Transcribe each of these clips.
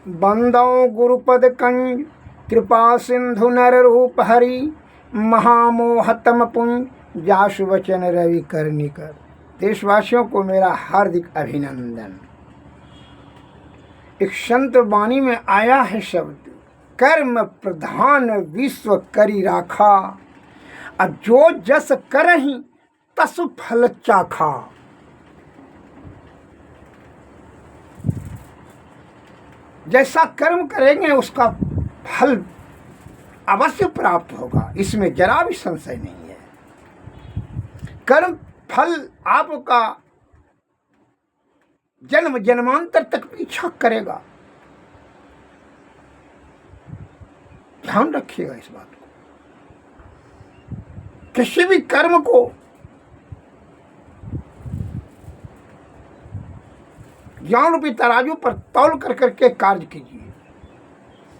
बंदौ गुरुपद कंज कृपा सिंधु नर रूप हरि महामोहतम पुंज जासु वचन रवि करनिकर। देशवासियों को मेरा हार्दिक अभिनंदन। एक संत वाणी में आया है शब्द, कर्म प्रधान विश्व करी राखा, और जो जस करहि तसु फल चाखा। जैसा कर्म करेंगे उसका फल अवश्य प्राप्त होगा, इसमें जरा भी संशय नहीं है। कर्म फल आपका जन्म जन्मांतर तक पीछा करेगा। ध्यान रखिएगा इस बात को। किसी भी कर्म को ज्ञान रूपी तराजू पर तौल कर करके कार्य कीजिए,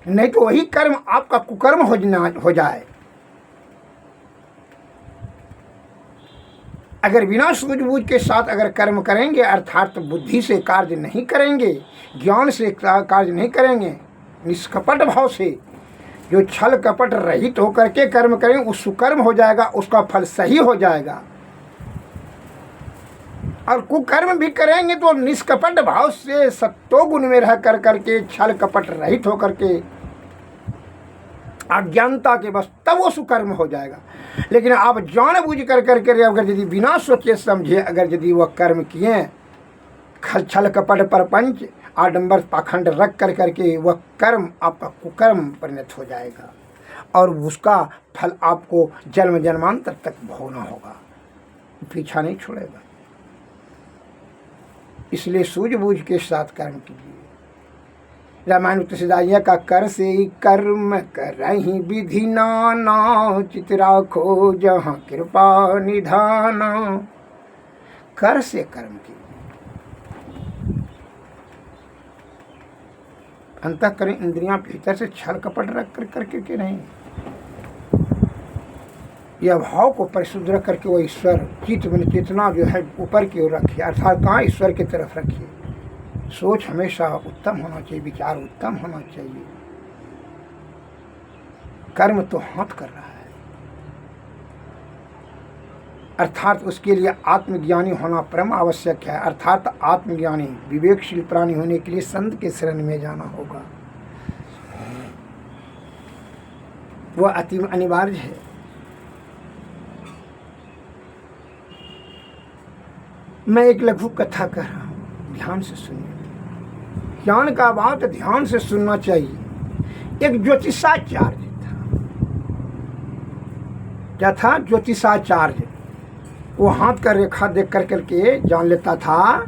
नहीं तो वही कर्म आपका कुकर्म हो जाए। अगर बिना सूझबूझ के साथ अगर कर्म करेंगे, अर्थात बुद्धि से कार्य नहीं करेंगे, ज्ञान से कार्य नहीं करेंगे, निष्कपट भाव से जो छल कपट रहित होकर के कर्म करेंगे, वो सुकर्म हो जाएगा, उसका फल सही हो जाएगा। और कुकर्म भी करेंगे तो निष्कपट भाव से सत्तो गुण में रह कर करके छल कपट रहित होकर के अज्ञानता के बस, तब वो सुकर्म हो जाएगा। लेकिन आप जान बूझ कर करके अगर यदि बिना सोचे समझे अगर यदि वह कर्म किए, छल कपट परपंच आडंबर पाखंड रख कर करके, वह कर्म आपका कुकर्म परिणत हो जाएगा और उसका फल आपको जन्म जन्मांतर तक भोगना होगा, पीछा नहीं छोड़ेगा। इसलिए सूझबूझ के साथ कर्म कीजिए। रामायण तुलसीदास का कर से कर्म करहि विधि नाना, चित राखो जहाँ कृपा निधाना। कर से कर्म कीजिए। अंतःकरण इंद्रियां भीतर से छल कपट रख कर करके के नहीं, यह भाव को परिशुद्ध रख करके वो ईश्वर चित्त में चेतना जो है ऊपर की ओर रखिए, अर्थात कहाँ ईश्वर की तरफ रखिए। सोच हमेशा उत्तम होना चाहिए, विचार उत्तम होना चाहिए। कर्म तो हाथ कर रहा है, अर्थात उसके लिए आत्मज्ञानी होना परम आवश्यक है। अर्थात आत्मज्ञानी विवेकशील प्राणी होने के लिए संत के शरण में जाना होगा, वह अति अनिवार्य है। मैं एक लघु कथा कर रहा हूँ, ध्यान से सुनिए। ज्ञान का बात ध्यान से सुनना चाहिए। एक ज्योतिषाचार्य था। क्या था? ज्योतिषाचार्य। वो हाथ का रेखा देख कर करके जान लेता था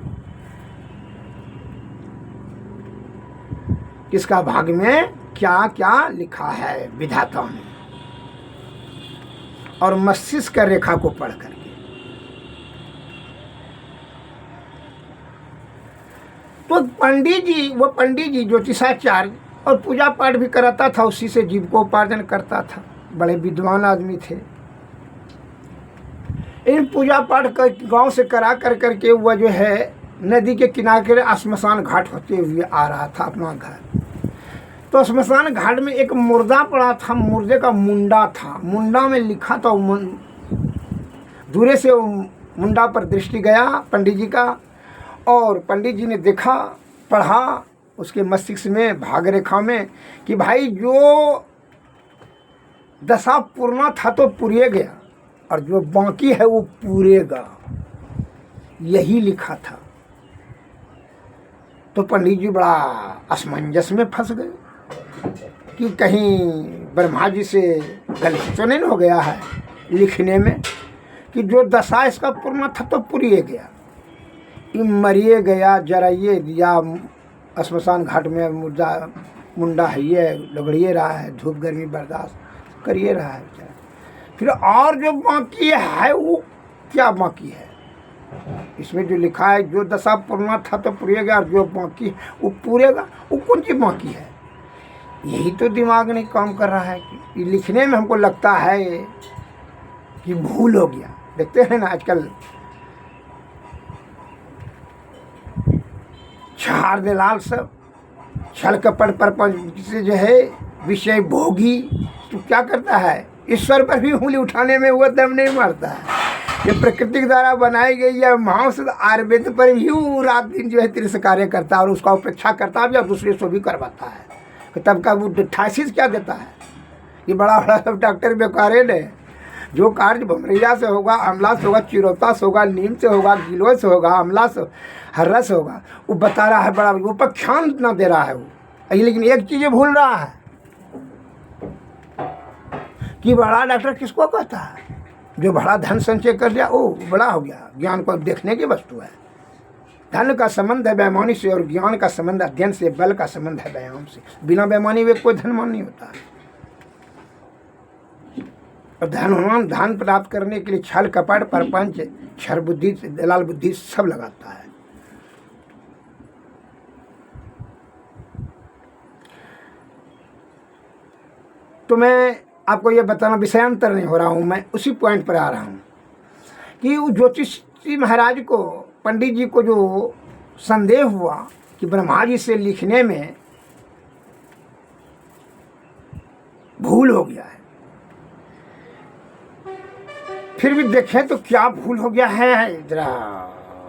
किसका भाग में क्या क्या लिखा है विधाता ने, और मस्तिष्क का रेखा को पढ़ करके। तो पंडित जी ज्योतिषाचार्य और पूजा पाठ भी कराता था, उसी से जीविकोपार्जन करता था। बड़े विद्वान आदमी थे। इन पूजा पाठ गांव से करा कर करके वह जो है नदी के किनारे श्मशान घाट होते हुए आ रहा था अपना घर। तो श्मशान घाट में एक मुर्दा पड़ा था, मुर्दे का मुंडा था। मुंडा में लिखा था, दूरे से मुंडा पर दृष्टि गया पंडित जी का, और पंडित जी ने देखा, पढ़ा उसके मस्तिष्क में भाग रेखा में कि भाई जो दशा पूर्णा था तो पूरे गया, और जो बाकी है वो पूरेगा, यही लिखा था। तो पंडित जी बड़ा असमंजस में फंस गए कि कहीं ब्रह्मा जी से गलती तो नहीं हो गया है लिखने में कि जो दशा इसका पूर्णा था तो पूरे गया, मरिए गया, जराइए दिया श्मशान घाट में, मुंडा है ये लगड़िए रहा है, धूप गर्मी बर्दाश्त करिए रहा है बेचारा। फिर और जो बाकी है वो क्या बाकी है? इसमें जो लिखा है जो दशा पूर्णा था तो पूरेगा, और जो बाकी वो पूरेगा, वो कौन सी बाकी है? यही तो दिमाग नहीं काम कर रहा है कि लिखने में हमको लगता है कि भूल हो गया। देखते हैं ना आजकल छार दलाल सब छल कपट प्रपंच से जो है विषय भोगी, तो क्या करता है, ईश्वर पर भी उंगली उठाने में वो दम नहीं मारता है। ये प्रकृति के द्वारा बनाई गई या महाशुद्ध आयुर्वेद पर भी वो रात दिन जो है तिरस्कार करता है और उसका उपेक्षा करता है और दूसरे से भी करवाता है। तो तब का वो 88 क्या देता है, ये बड़ा बड़ा सब डॉक्टर बेकारे ने, जो कार्य भमरिया से होगा, आंवला से होगा, चिरौता से होगा, नीम से होगा, गिलोय से होगा, आंवला से हर्रा से होगा, वो बता रहा है, बड़ा वो पर ध्यान न दे रहा है वो। लेकिन एक चीज़ भूल रहा है कि बड़ा डॉक्टर किसको कहता है, जो बड़ा धन संचय कर लिया वो बड़ा हो गया। ज्ञान को देखने की वस्तु है। धन का संबंध है बेईमानी से और ज्ञान का संबंध अध्ययन से, बल का संबंध है व्यायाम से। बिना बेईमानी में कोई धनवान नहीं होता है। और धनवान धन प्राप्त करने के लिए छल कपट प्रपंच क्षर बुद्धि दलाल बुद्धि सब लगाता है। तो मैं आपको ये बताना, विषयांतर नहीं हो रहा हूँ, मैं उसी पॉइंट पर आ रहा हूँ कि ज्योतिष जी महाराज को, पंडित जी को जो संदेह हुआ कि ब्रह्मा जी से लिखने में भूल हो गया है, फिर भी देखें तो क्या भूल हो गया है, जरा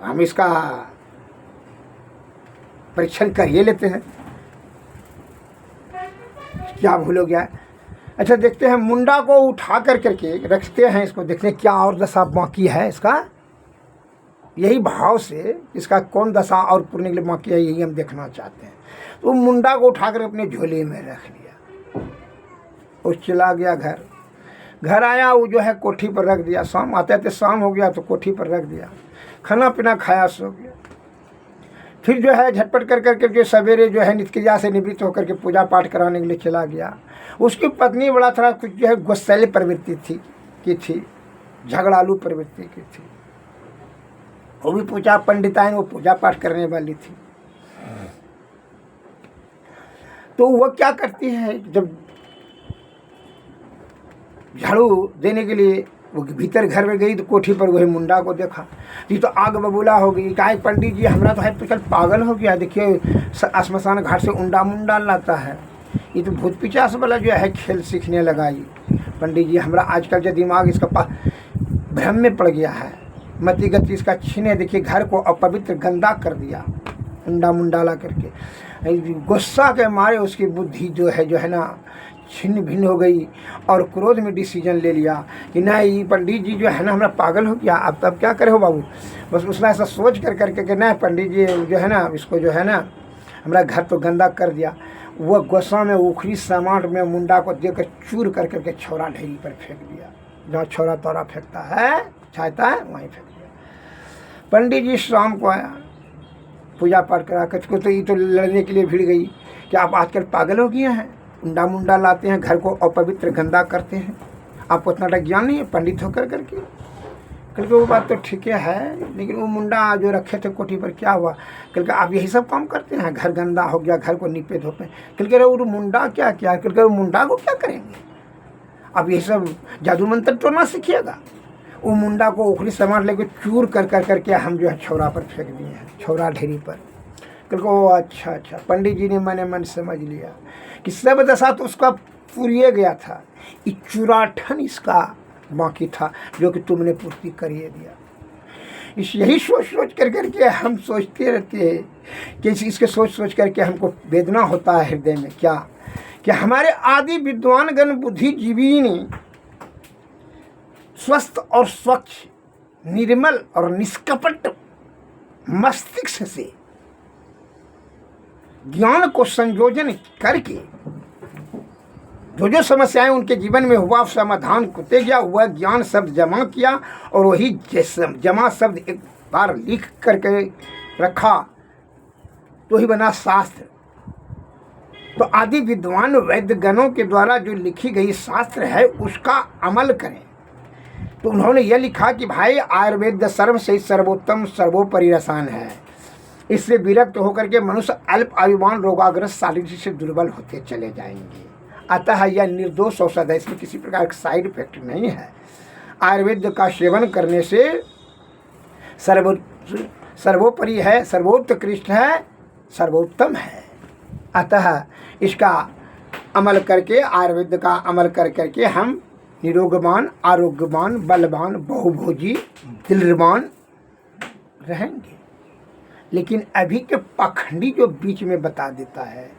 हम इसका परीक्षण करिए लेते हैं, क्या भूल हो गया है। अच्छा देखते हैं, मुंडा को उठा कर करके रखते हैं, इसको देखते हैं क्या और दशा बाकी है इसका, यही भाव से इसका कौन दशा और पूर्णे के लिए बाकी है, यही हम देखना चाहते हैं। तो मुंडा को उठाकर अपने झोले में रख लिया, वो चला गया घर आया, वो जो है कोठी पर रख दिया। शाम आते आते शाम हो गया तो कोठी पर रख दिया, खाना पीना खाया, सो गया। फिर जो है झटपट कर करके जो सवेरे जो है नित्यक्रिया से निवृत्त होकर के पूजा पाठ कराने के लिए चला गया। उसकी पत्नी बड़ा थोड़ा कुछ जो है गुस्सैली प्रवृत्ति थी, झगड़ालू प्रवृत्ति की थी। वो भी पूजा पंडिताइन, वो पूजा पाठ करने वाली थी। तो वह क्या करती है, जब झाड़ू देने के लिए वो भीतर घर में गई तो कोठी पर वही मुंडा को देखा। ये तो आग बबूला हो गई, कहा पंडित जी हमारा तो है तो पागल हो गया, देखिए श्मशान घाट से उंडा मुंडा लाता है, ये तो भूत पिचास वाला जो है खेल सीखने लगा। ये पंडित जी हमारा आजकल जो दिमाग इसका भ्रम में पड़ गया है, मति गति इसका छीने, देखिए घर को अपवित्र गंदा कर दिया उंडा मुंडा ला करके। गुस्सा के मारे उसकी बुद्धि जो है ना छिन्न भिन्न हो गई और क्रोध में डिसीजन ले लिया कि नहीं पंडित जी जो है ना हमारा पागल हो गया, अब तब क्या करे हो बाबू। बस उसने ऐसा सोच कर करके कि नहीं पंडित जी जो है ना इसको जो है ना हमारा घर तो गंदा कर दिया। वह गुस्सा में उखड़ी सामान में मुंडा को देकर चूर कर करके छौरा ढेरी पर फेंक दिया, जहाँ छौरा तौरा फेंकता है छाता है वहीं फेंक दिया। पंडित जी शाम को आया, पूजा पाठ करा कर तो ये तो लड़ने के लिए भिड़ गई कि आप आजकल पागल हो गए हैं, उंडा मुंडा लाते हैं, घर को अपवित्र गंदा करते हैं, आपको इतना ज्ञान नहीं है पंडित होकर करके। कल के वो बात तो ठीक है, लेकिन वो मुंडा जो रखे थे कोठी पर क्या हुआ, कल के आप यही सब काम करते हैं, घर गंदा हो गया, घर को निपे धोपे। कल के वो मुंडा क्या किया, कल के वो मुंडा को क्या करेंगे, आप यही सब जादू मंत्र तो ना सीखिएगा। वो मुंडा को उखड़ी सामान लेके चूर कर कर करके हम जो है छौरा पर फेंक दिए हैं, छौरा ढेरी पर। कल को अच्छा पंडित जी ने मैंने मन समझ लिया कि सब दशा तो उसका पूरी गया था, ये चुराठन इसका बाकी था जो कि तुमने पूर्ति करिए दिया। यही सोच कर करके हम सोचते रहते हैं कि इसके सोच करके हमको वेदना होता है हृदय में, क्या कि हमारे आदि विद्वानगण बुद्धिजीवी ने स्वस्थ और स्वच्छ निर्मल और निष्कपट मस्तिष्क से ज्ञान को संयोजन करके जो समस्याएं उनके जीवन में हुआ समाधान करते गया, हुआ ज्ञान शब्द जमा किया और वही जमा शब्द एक बार लिख करके रखा तो ही बना शास्त्र। तो आदि विद्वान वैद्यगणों के द्वारा जो लिखी गई शास्त्र है उसका अमल करें। तो उन्होंने यह लिखा कि भाई आयुर्वेद सर्व से सर्वोत्तम सर्वोपरि रसायन है, इससे विरक्त होकर के मनुष्य अल्प आयुमान रोगाग्रस्त शारीरिक से दुर्बल होते चले जाएंगे। अतः यह निर्दोष औषध है, इसमें किसी प्रकार का साइड इफेक्ट नहीं है। आयुर्वेद का सेवन करने से सर्वोपरि है, सर्वोत्कृष्ट है, सर्वोत्तम है। अतः इसका अमल करके, आयुर्वेद का अमल कर करके हम निरोगवान, आरोग्यवान, बलवान, बहुभोजी, दिलवान रहेंगे। लेकिन अभी के पाखंडी जो बीच में बता देता है,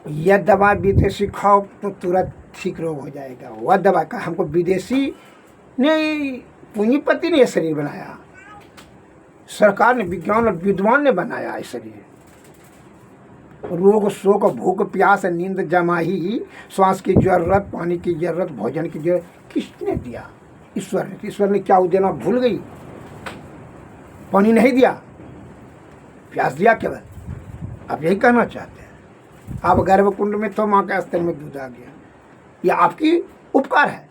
यह दवा विदेशी खाओ तो तुरंत ठीक रोग हो जाएगा, वह दवा का हमको विदेशी ने, पूंजीपति ने यह शरीर बनाया, सरकार ने, विज्ञान और विद्वान ने बनाया है शरीर। रोग, शोक, भूख, प्यास, नींद, जमाही, श्वास की जरूरत, पानी की जरूरत, भोजन की जरूरत किसने दिया? ईश्वर ने। ईश्वर ने क्या देना भूल गई? पानी नहीं दिया, प्यास दिया केवल। आप यही कहना चाहते हैं? आप गर्भकुंड में तो माँ के स्तर में दूध आ गया, यह आपकी उपकार है,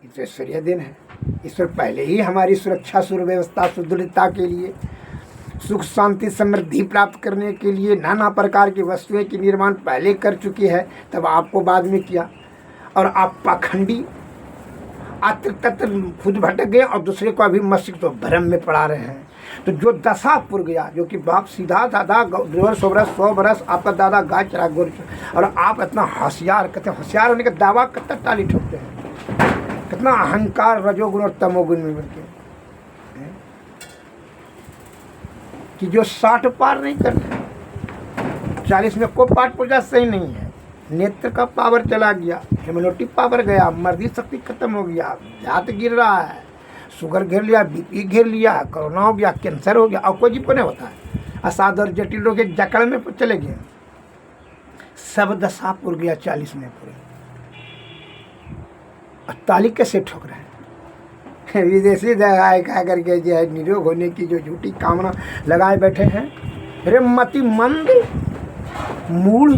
ये ईश्वरीय देन है। ईश्वर पहले ही हमारी सुरक्षा, सुव्यवस्था, सुदृढ़ता के लिए, सुख शांति समृद्धि प्राप्त करने के लिए नाना प्रकार की वस्तुएं की निर्माण पहले कर चुकी है, तब आपको बाद में किया। और आप पाखंडी अत्र तत्र खुद भटक गए और दूसरे को अभी मस्तिष्क तो भ्रम में पड़ा रहे हैं। तो जो दशा पुर गया, जो कि बाप सीधा दादा 100 बरस आपका दादा गाय चरा गोर, और आप इतना होशियार, कहते हैं होशियार होने का दावा कितना टाली ठोकते हैं, कितना अहंकार रजोगुण और तमोगुण में बनके कि जो 60 पार नहीं करते, 40 में को पाठ पूजा सही नहीं है, नेत्र का पावर चला गया, इम्यूनिटी पावर गया, मर्दी शक्ति खत्म हो गया, जात गिर रहा है, शुगर घेर लिया, बीपी घेर लिया, कोरोना हो गया, कैंसर हो गया, और कोई जीव को नहीं होता है, असाध और जटिल लोग जकड़ में चले गए, सब दशा पुर गया 40 में पूरे। ताली कैसे ठोक रहे हैं? विदेशी दवाई खा करके जो है निरोग होने की जो झूठी कामना लगाए बैठे हैं। अरे मति मंद, मूल,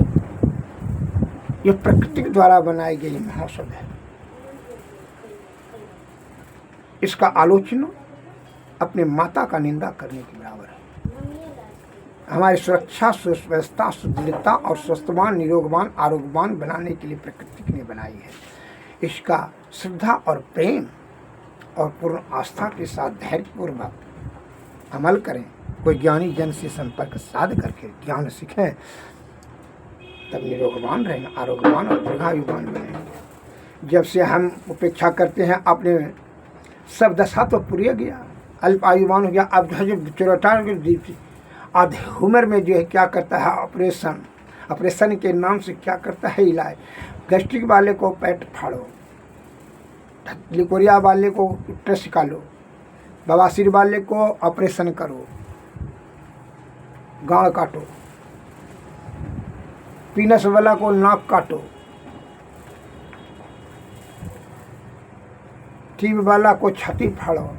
ये प्रकृति द्वारा बनाई गई महाशब्द है। इसका आलोचना अपने माता का निंदा करने के बराबर है। हमारी सुरक्षा, सुव्यवस्था, सुदृढ़ता और स्वस्थवान, निरोगवान, आरोग्यवान बनाने के लिए प्रकृति ने बनाई है। इसका श्रद्धा और प्रेम और पूर्ण आस्था के साथ धैर्यपूर्वक अमल करें। कोई ज्ञानी जन से संपर्क साध करके ज्ञान सीखें, तब निरोगवान रहेंगे, आरोग्यवान और दीर्घायुवान बनेंगे। जब से हम उपेक्षा करते हैं, अपने सब दशा तो पूरी गया, अल्पायुवान हो गया। अब जो चौराटा आधे उम्र में जो है क्या करता है, ऑपरेशन, ऑपरेशन के नाम से क्या करता है इलाज। गैस्ट्रिक वाले को पेट फाड़ो, लिकोरिया वाले को ट्रस निकालो, बवासीर वाले को ऑपरेशन करो, गाँड काटो, पीनस वाला को नाक काटो, टीबी वाला को छाती फाड़ो,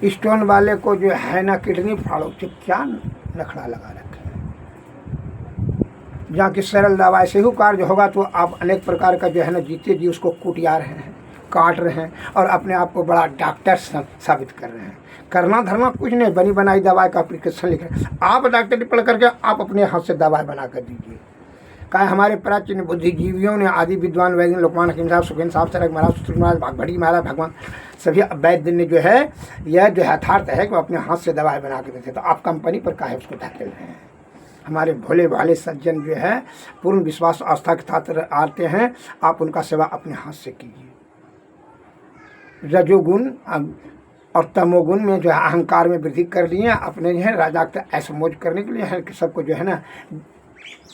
स्टोन वाले को जो है ना किडनी फाड़ो। तो क्या नखड़ा लगा रखे हैं? जहाँ की सरल दवाई से ही कार्य होगा, तो आप अनेक प्रकार का जो है ना जीते जी उसको कूटिया रहे हैं, काट रहे हैं और अपने आप को बड़ा डॉक्टर साबित कर रहे हैं। करना धरना कुछ नहीं, बनी बनाई दवाई का प्रिस्क्रिप्शन लिख रहे हैं। आप डॉक्टरी पढ़ करके आप अपने हाथ से दवाई बना कर दीजिए। कहा हमारे प्राचीन बुद्धिजीवियों ने, आदि विद्वान वैज्ञानिक लोकमान हकीम साहब, सुखेंद्र साहब, सरक महाराज, सूत्र महाराज, भागभड़ी महाराज, भगवान, सभी वैद्य ने जो है, यह जो यथार्थ है कि वो अपने हाथ से दवाई बना के देते। तो आप कंपनी पर काहे उसको धकेल रहे हैं? हमारे भोले भाले सज्जन जो है पूर्ण विश्वास आस्था के साथ आते हैं, आप उनका सेवा अपने हाथ से कीजिए। रजोगुण और तमोगुण में जो है अहंकार में वृद्धि कर लिए, अपने जो है राजा का ऐसा मौज करने के लिए है कि सबको जो है ना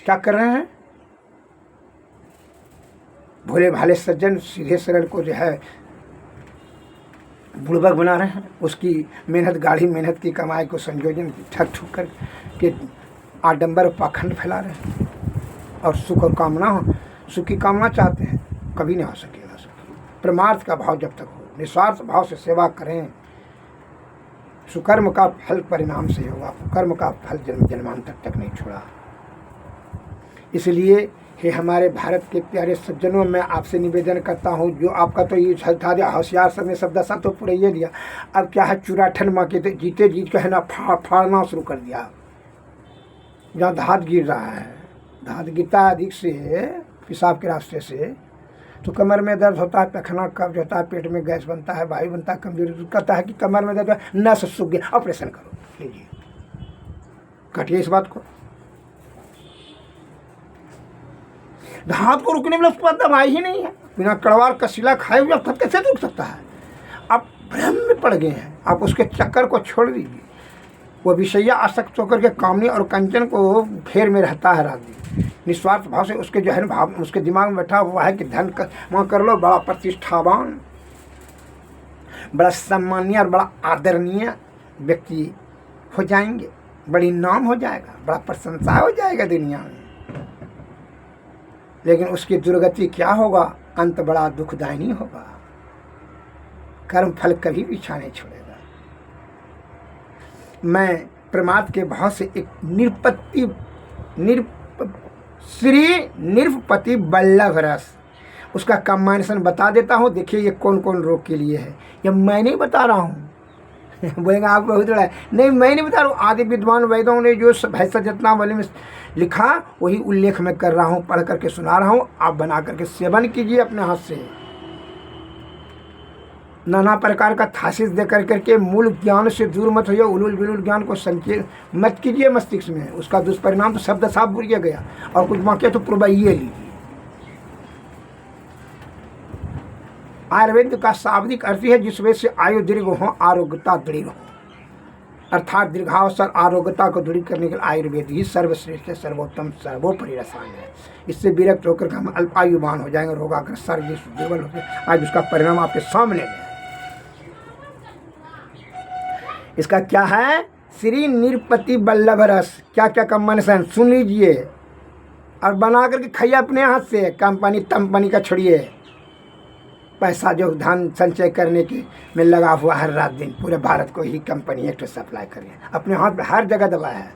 क्या कर रहे हैं, भोले भाले सज्जन सीधे सरल को जो है बुड़बक बना रहे हैं। उसकी मेहनत, गाढ़ी मेहनत की कमाई को संयोजन ठग ठुक कर के आडंबर पाखंड फैला रहे हैं और सुख और कामना हो, सुख की कामना चाहते हैं, कभी नहीं हो सकेगा सुख। परमार्थ का भाव जब तक हो, निस्वार्थ भाव से सेवा करें, सुकर्म का फल परिणाम से होगा, कर्म का फल जन्म जन्मांतर तक नहीं छोड़ा। इसलिए हे हमारे भारत के प्यारे सज्जनों, मैं आपसे निवेदन करता हूँ, जो आपका तो ये था दिया होशियार सब ने सब दशा तो पूरा ये दिया, अब क्या है चुराठन माँ के जीते जीत का है ना फाड़ना शुरू कर दिया। जहाँ धात गिर रहा है, धात गिरता है अधिक से पेशाब के रास्ते से, तो कमर में दर्द होता है, पैखाना कब्ज होता है, पेट में गैस बनता है, वायु बनता है, कमजोरी कहता है कि कमर में दर्द है, नस सूख गया, ऑपरेशन करो, लीजिए, कटिए इस बात को। हाथ को रुकने में उसके बाद दवाई ही नहीं है, बिना कड़वार कसीला खाए हुए अब कैसे रुक सकता है। आप भ्रम में पड़ गए हैं, आप उसके चक्कर को छोड़ दीजिए। वो विषया आसक्त होकर के कामनी और कंचन को फेर में रहता है रात दिन, निस्वार्थ भाव से उसके जो है भाव उसके दिमाग में बैठा हुआ है कि धन वहाँ कर लो, बड़ा प्रतिष्ठावान, बड़ा सम्मानीय और बड़ा आदरणीय व्यक्ति हो जाएंगे, बड़ी नाम हो जाएगा, बड़ा प्रशंसा हो जाएगा दुनिया में। लेकिन उसकी दुर्गति क्या होगा, अंत बड़ा दुखदायी होगा, कर्म फल कभी पीछा नहीं छोड़ेगा। मैं प्रमाद के भाव से एक श्री निरपति बल्लभ रस उसका कॉम्बिनेशन बता देता हूँ। देखिए ये कौन कौन रोग के लिए है, ये मैं नहीं बता रहा हूँ। बोलेंगे आप बहुत बड़ा है, नहीं मैं नहीं बता रहा हूँ, आदि विद्वान वैदों ने जो भैंसा जितना वाले में लिखा वही उल्लेख मैं कर रहा हूँ, पढ़ करके सुना रहा हूँ। आप बना करके सेवन कीजिए अपने हाथ से, नाना प्रकार का थासिस दे करके मूल ज्ञान से दूर मत होइए, उलूल बिलूल ज्ञान को संचय मत कीजिए मस्तिष्क में, उसका दुष्परिणाम तो शब्द साफ बुरिया गया और कुछ बाकी तो पूर्वाइए लीजिए। आयुर्वेद का शाब्दिक अर्थ है जिस वजह से आयु दीर्घ हो, आरोग्यता दृढ़ हो, अर्थात दीर्घावसर आरोग्यता को दृढ़ करने के लिए आयुर्वेद ही सर्वश्रेष्ठ सर्वोत्तम सर्वोपरि रसायन है। इससे विरक्त होकर हम अल्पायुमान हो जाएंगे, रोगाग्रस्त शरीर दुर्बल होकर, आज उसका परिणाम आपके सामने है। इसका क्या है, श्री निरपति बल्लभ रस, क्या क्या कॉम्बिनेशन सुन लीजिए और बना करके खाइए अपने हाथ से। कंपनी तंपनी का छोड़िए, पैसा जो धन संचय करने के में लगा हुआ हर रात दिन, पूरे भारत को ही कंपनी एक सप्लाई करिए, अपने हाथ में हर जगह दवा है।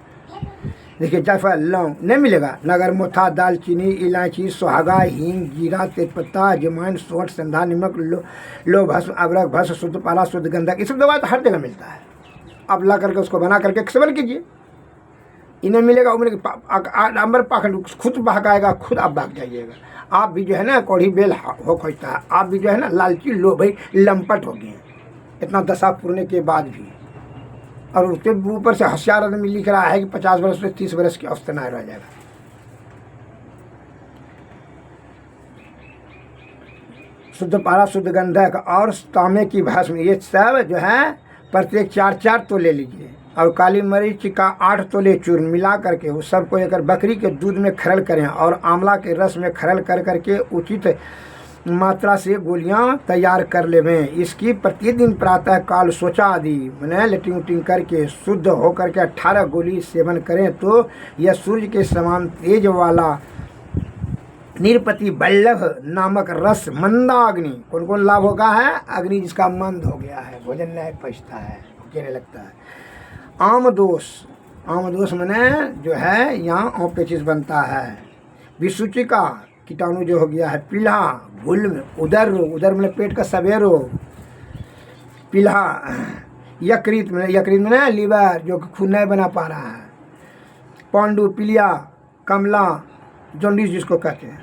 देखिए जायफल लौंग नहीं मिलेगा, नगर मोथा दालचीनी इलायची सुहागा हींग जीरा तेजपत्ता अजवाइन सोंठ संधा नमक लो भस्म अदरक भस्म शुद्ध पाला शुद्ध गंधक, ये सब दवा तो हर जगह मिलता है। आप ला करके उसको बना करके सेवन कीजिए। इन्हें मिलेगा उम्र अंबर पाखंड खुद बहकाएगा, खुद आप भाग जाइएगा। आप भी जो है ना कौड़ी बेल हो खोजता है, आप भी जो है ना लालची लो भाई लंपट हो गए इतना दशा पुरने के बाद भी। और उसके ऊपर से होशियार आदमी लिख रहा है कि 50 वर्ष से 30 वर्ष की अवस्था न रह जाएगा। शुद्ध पारा शुद्ध गंधक और तांबे की भस्म, ये सब जो है प्रत्येक 4-4 तोले लीजिए और काली मिर्च का 8 तोले चूर्ण मिला करके उस सबको लेकर बकरी के दूध में खरल करें और आंवला के रस में खरल कर करके उचित मात्रा से गोलियां तैयार कर लेवें। इसकी प्रतिदिन प्रातः काल सोचा आदि मैंने लेटिंग उटिंग करके शुद्ध होकर के 18 गोली सेवन करें तो यह सूर्य के समान तेज वाला निरपति बल्लभ नामक रस मंदाग्नि, कौन कौन लाभ होगा है, अग्नि जिसका मंद हो गया है, भोजन नहीं पचता है, गिरने लगता है। आमदोष, आमदोष मैंने जो है यहाँ पेचिस बनता है। विसूची का कीटाणु जो हो गया है, पीला गुल्म, उदर रोग, उदर में पेट का सवेर रोग, पीला यकृत में लीवर जो खून नहीं बना पा रहा है, पांडु पीलिया कमला जॉन्डिस जिसको कहते हैं,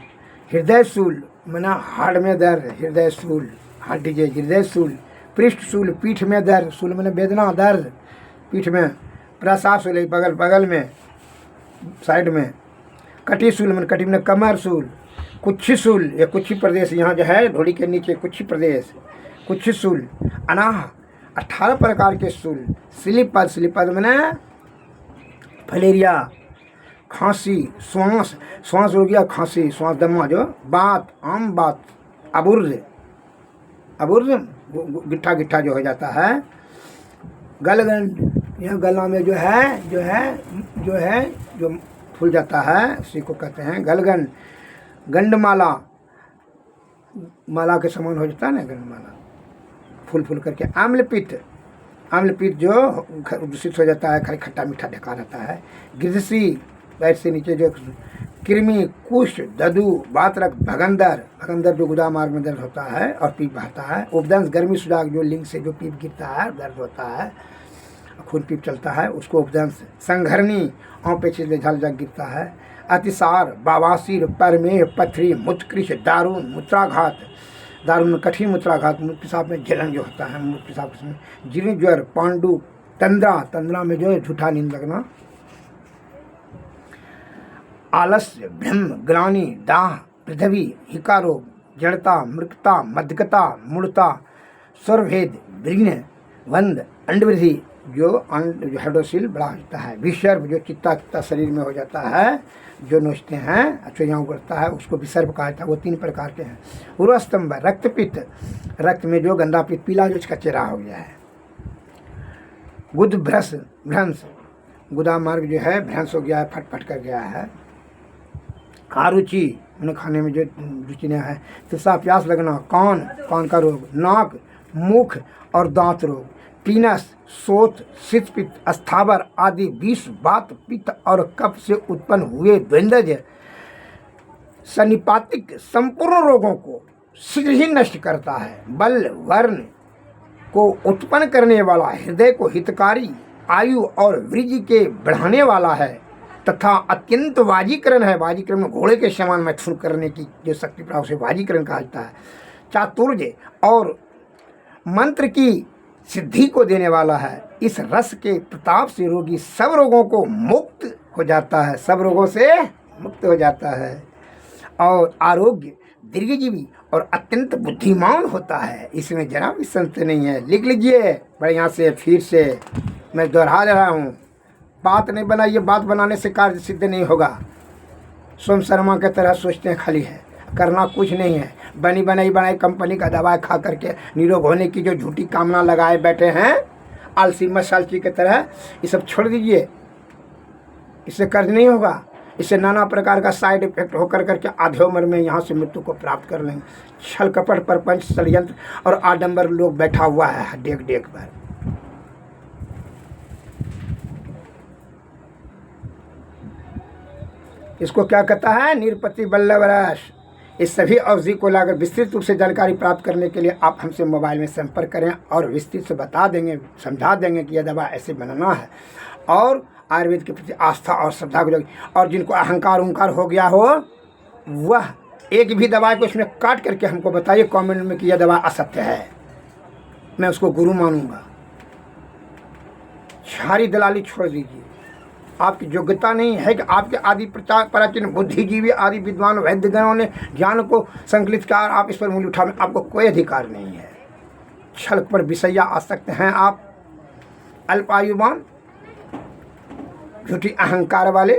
हृदय शूल मैंने हार्ट में दर्द, हृदय शूल हार्ट डिजीज हृदय शूल, पृष्ठ शूल पीठ में दर्द, शूल मैंने वेदना दर्द पीठ में, प्रसाव शूल बगल में साइड में, कटी शूल मैंने कटी में कमर शूल, कुच्छी शूल या कुच्छी प्रदेश यहाँ जो है ढोड़ी के नीचे कुच्छी प्रदेश, कुच्छी शूल, अनाह 18 प्रकार के शूल, स्लीपद, स्लीपद मैंने फलेरिया, खांसी, श्वास हो गया, खांसी श्वास दमा जो बात आम बात, अबुर्ज गिट्ठा गिट्ठा जो हो जाता है, गलगंड यह गला में जो फूल जाता है उसी को कहते हैं गलगंड, गंडमाला माला के समान हो जाता है ना गंडमाला फूल फूल करके, आम्लपित्त जो दूषित हो जाता है, खाली खट्टा मीठा ढका रहता है, गिरसी पैर से नीचे जो कृमि कुष्ठ ददू बातरक भगंदर जो गुदा मार्ग में दर्द होता है और पीप बहता है, उपदंश गर्मी सुराग जो लिंग से जो पीप गिरता है दर्द होता है खून पीप चलता है उसको उपदंश, संघरणी आँव पे छिले झल जग गिरता है, अतिसार बावासीर परमेह पथरी मुत्कृष दारुण मूत्राघात, दारुण कठिन मूत्राघात, पेशाब में जलन जो होता है पेशाब में, जीर्ण ज्वर, पांडु, तंद्रा में जो है झूठा नींद लगना, आलस्य भ्रम ग्लानि दाह पृथ्वी, हिका रोग, जड़ता, मृगता, मध्यकता, मूढ़ता, स्वरभेद, विघ्न, वंद, अंडवृद्धि जो हाइड्रोसिल बड़ा होता है, विसर्प जो चित्ता शरीर में हो जाता है, जो नोचते हैं चुइयाँ उगड़ता है, उसको विसर्प कहा जाता है। वो 3 प्रकार के हैं। उरस्तंभ, रक्तपित्त, रक्त में जो गंदा पित्त पीला जो इसका चेहरा हो गया है। गुद भ्रंश, गुदा मार्ग जो है भ्रंश हो गया है, फट कर गया है। आरुचि, उन्हें खाने में जो रुचि नहीं है। तृषा, प्यास लगना। कान का रोग। नाक, मुख और दांत रोग। पीनस, सोत, शीतपित्त, अस्थावर आदि 20 वात, पित्त और कफ से उत्पन्न हुए द्वंद्वज सन्निपातिक संपूर्ण रोगों को शीघ्र ही नष्ट करता है। बल, वर्ण को उत्पन्न करने वाला, हृदय को हितकारी, आयु और वृद्धि के बढ़ाने वाला है तथा अत्यंत वाजीकरण है। वाजीकरण में घोड़े के समान मैथुन करने की जो शक्ति प्राप्त उसे वाजीकरण कहा जाता है। चातुर्य और मंत्र की सिद्धि को देने वाला है। इस रस के प्रताप से रोगी सब रोगों को मुक्त हो जाता है, सब रोगों से मुक्त हो जाता है और आरोग्य, दीर्घजीवी और अत्यंत बुद्धिमान होता है। इसमें जरा भी संशय नहीं है। लिख लीजिए बढ़िया से। फिर से मैं दोहरा रहा हूँ, बात नहीं बनाइए, बात बनाने से कार्य सिद्ध नहीं होगा। सोम शर्मा के तरह सोचते हैं खाली है, करना कुछ नहीं है। बनी बनाई कंपनी का दवा खा करके निरोग होने की जो झूठी कामना लगाए बैठे हैं आलसी मसालची की तरह, ये सब छोड़ दीजिए। इससे कर्ज नहीं होगा। इससे नाना प्रकार का साइड इफेक्ट होकर करके आधे उम्र में यहाँ से मृत्यु को प्राप्त कर लेंगे। छल कपट प्रपंच षड्यंत्र और आडंबर लोग बैठा हुआ है डेक डेक पर। इसको क्या कहता है? निरपति बल्लभ रस। इस सभी औषधि को लाकर विस्तृत रूप से जानकारी प्राप्त करने के लिए आप हमसे मोबाइल में संपर्क करें और विस्तृत से बता देंगे, समझा देंगे कि यह दवा ऐसे बनाना है। और आयुर्वेद के प्रति आस्था और श्रद्धा को, और जिनको अहंकार उंकार हो गया हो, वह एक भी दवा को इसमें काट करके हमको बताइए कमेंट में कि यह दवा असत्य है, मैं उसको गुरु मानूंगा। सारी दलाली छोड़ दीजिए। आपकी योग्यता नहीं है कि आपके आदि प्राचीन बुद्धिजीवी आदि विद्वान वैद्यगणों ने ज्ञान को संकलित किया, आप इस पर मूल्य उठाने, आपको कोई अधिकार नहीं है। छल पर विषया आसक्त हैं आप, अल्पायुमान, झूठी अहंकार वाले,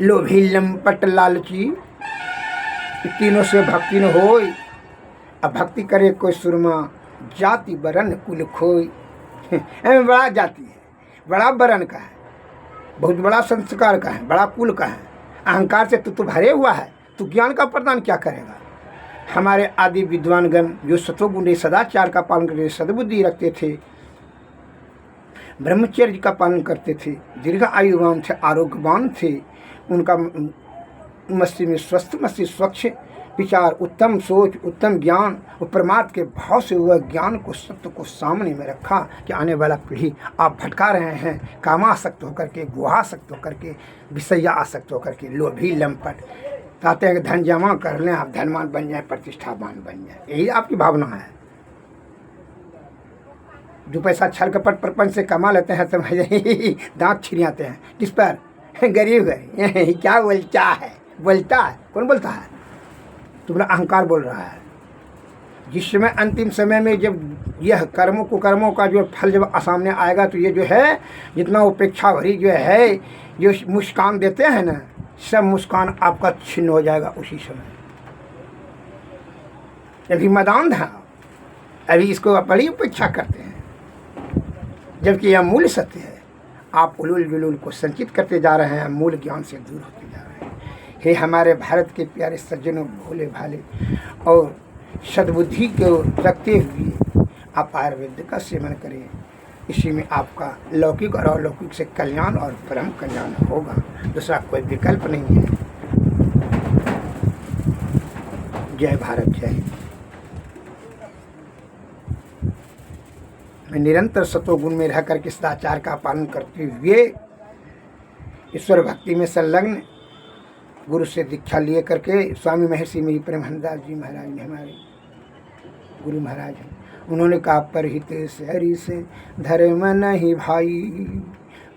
लोभी लंपट लालची, तीनों से भक्ति न होय। अब भक्ति करे कोई सुरमा, जाति बरन कुल खोय। बड़ा जाति है, बड़ा बरन का है, बहुत बड़ा संस्कार का है, बड़ा कुल का है। अहंकार से तू भरे हुआ है, तू ज्ञान का प्रदान क्या करेगा? हमारे आदि विद्वानगण जो सतोगुण सदाचार का पालन करते, सद्बुद्धि रखते थे, ब्रह्मचर्य का पालन करते थे, दीर्घ आयुवान थे, आरोग्यवान थे, उनका मस्तिष्क में स्वस्थ मस्तिष्क, स्वच्छ विचार, उत्तम सोच, उत्तम ज्ञान और परमात्मा के भाव से हुआ ज्ञान को, सत्य को सामने में रखा कि आने वाला पीढ़ी आप भटका रहे हैं कामासक्त होकर के, गुहासक्त होकर के, विषया आसक्त होकर के, लोभी लंपट। चाहते हैं कि धन जमा कर लें, आप धनवान बन जाएं, प्रतिष्ठावान बन जाएं, यही आपकी भावना है। जो पैसा छल कपट प्रपंच से कमा लेते हैं तो दांत छिड़ियाते हैं किस पर? गरीब है। क्या बोलता है? बोलता है कौन बोलता है? तुम्हारा अहंकार बोल रहा है। जिस समय अंतिम समय में जब यह कर्मों का जो फल जब सामने आएगा तो ये जो है जितना उपेक्षा भरी जो है जो मुस्कान देते हैं ना, सब मुस्कान आपका छिन्न हो जाएगा उसी समय। अभी मदान था, अभी इसको बड़ी उपेक्षा करते हैं, जबकि यह मूल सत्य है। आप उलूल जुलूल को संचित करते जा रहे हैं, मूल ज्ञान से दूर होते जा रहे हैं। हे हमारे भारत के प्यारे सज्जनों, भोले भाले और सद्बुद्धि को रखते हुए आप आयुर्वेद का सेवन करें। इसी में आपका लौकिक और अलौकिक से कल्याण और परम कल्याण होगा, दूसरा कोई विकल्प नहीं है। जय भारत, जय। मैं निरंतर सतोगुण में रह करके सदाचार का पालन करते हुए ईश्वर भक्ति में संलग्न, गुरु से दीक्षा लिए करके, स्वामी महर्षि मेरी परमहंसदास जी महाराज ने, हमारे गुरु महाराज हैं, उन्होंने कहा परहित हरि से धर्म नहीं भाई,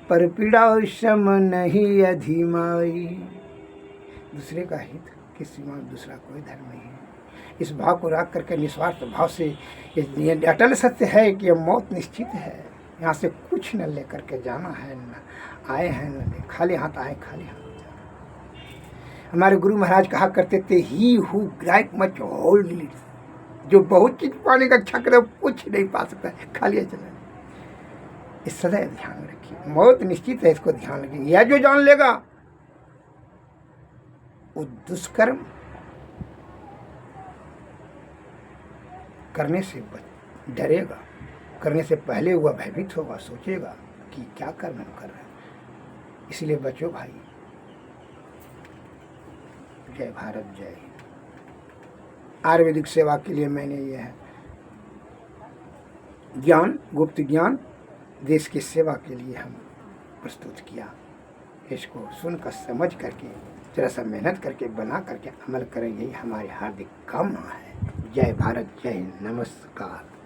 पर पीड़ा सम नहीं अधिमाई। दूसरे का हित के सिवा दूसरा कोई धर्म नहीं है। इस भाव को रख करके निस्वार्थ भाव से ये अटल सत्य है कि मौत निश्चित है, यहाँ से कुछ न लेकर के जाना है, न आए हैं न ले, खाली हाथ आए खाली हाथ जाना। हमारे गुरु महाराज कहा करते थे, he who grip much hold, जो बहुत चीज पाने का इच्छा करे कुछ नहीं पा सकता, खाली चला। इस सदैव ध्यान रखिए, मौत निश्चित है, इसको ध्यान रखिए। यह जो जान लेगा वो दुष्कर्म करने से डरेगा, करने से पहले वह भयभीत होगा, सोचेगा कि क्या कर्म हम कर रहे हैं। इसलिए बचो भाई। जय भारत, जय हिंद। आयुर्वेदिक सेवा के लिए मैंने यह ज्ञान, गुप्त ज्ञान देश की सेवा के लिए हम प्रस्तुत किया। इसको सुनकर समझ करके जरा सा मेहनत करके बना करके अमल करें, यही हमारी हार्दिक कामना है। जय भारत, जय हिंद, नमस्कार।